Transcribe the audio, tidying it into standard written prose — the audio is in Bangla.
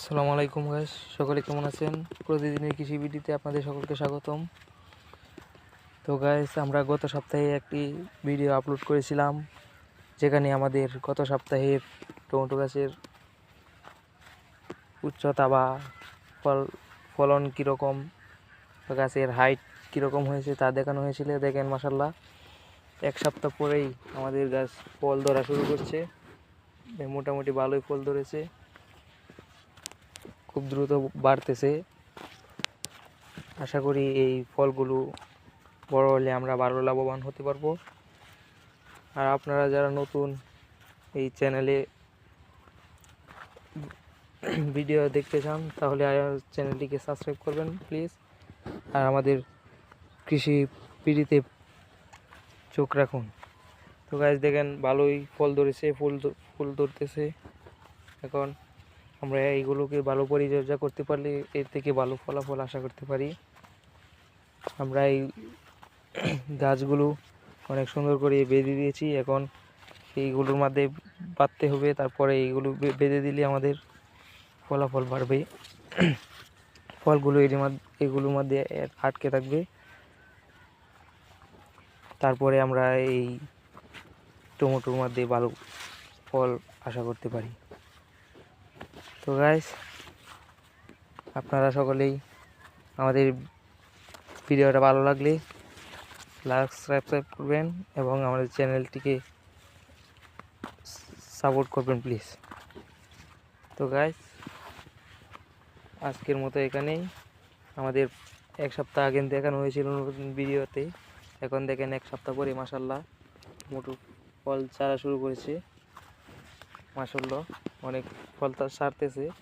আসসালামু আলাইকুম গাইস, সকলে কেমন আছেন? প্রতিদিনের কৃষি ভিডিওতে আপনাদের সকলকে স্বাগতম। তো গাইস, আমরা গত সপ্তাহে একটি ভিডিও আপলোড করেছিলাম, যেখানে আমাদের গত সপ্তাহের টমেটো গাছের উচ্চতা বা ফলন কীরকম, গাছের হাইট কীরকম হয়েছে তা দেখানো হয়েছিল। দেখেন মাশাল্লাহ, এক সপ্তাহ পরেই আমাদের গাছ ফল ধরা শুরু করছে। মোটামুটি ভালোই ফল ধরেছে, খুব দ্রুত বাড়তেছে। আশা করি এই ফলগুলো বড় হলে আমরা ভালো লাভবান হতে পারবো। আর আপনারা যারা নতুন এই চ্যানেলে ভিডিও দেখতে চান, তাহলে চ্যানেলটিকে সাবস্ক্রাইব করবেন প্লিজ। আর আমাদের কৃষি পিড়িতে চোখ রাখুন। তো গাছ দেখেন ভালোই ফল ধরেছে, ফুল ধরতেছে। এখন আমরা এইগুলোকে ভালো পরিচর্যা করতে পারলে এর থেকে ভালো ফলাফল আশা করতে পারি। আমরা এই গাছগুলো অনেক সুন্দর করে বেঁধে দিয়েছি। এখন এইগুলোর মধ্যে বাঁধতে হবে, তারপরে এইগুলো বেঁধে দিলে আমাদের ফলাফল বাড়বে। ফলগুলো এগুলোর মধ্যে আটকে থাকবে, তারপরে আমরা এই টমেটোর মধ্যে ভালো ফল আশা করতে পারি। তো গাইস, আপনারা সকলেই আমাদের ভিডিওটা ভালো লাগলে সাবস্ক্রাইব করবেন এবং আমাদের চ্যানেলটিকে সাপোর্ট করবেন প্লিজ। তো গাইস, আজকের মতো এখানেই। আমাদের এক সপ্তাহ আগে দেখানো হয়েছিল নতুন ভিডিওতে। এখন দেখেন এক সপ্তাহ পরে মাশাল্লাহ টমেটো ফল ছাড়া শুরু করেছে। মাশাল্লাহ অনেক ফল ছাড়তেছে।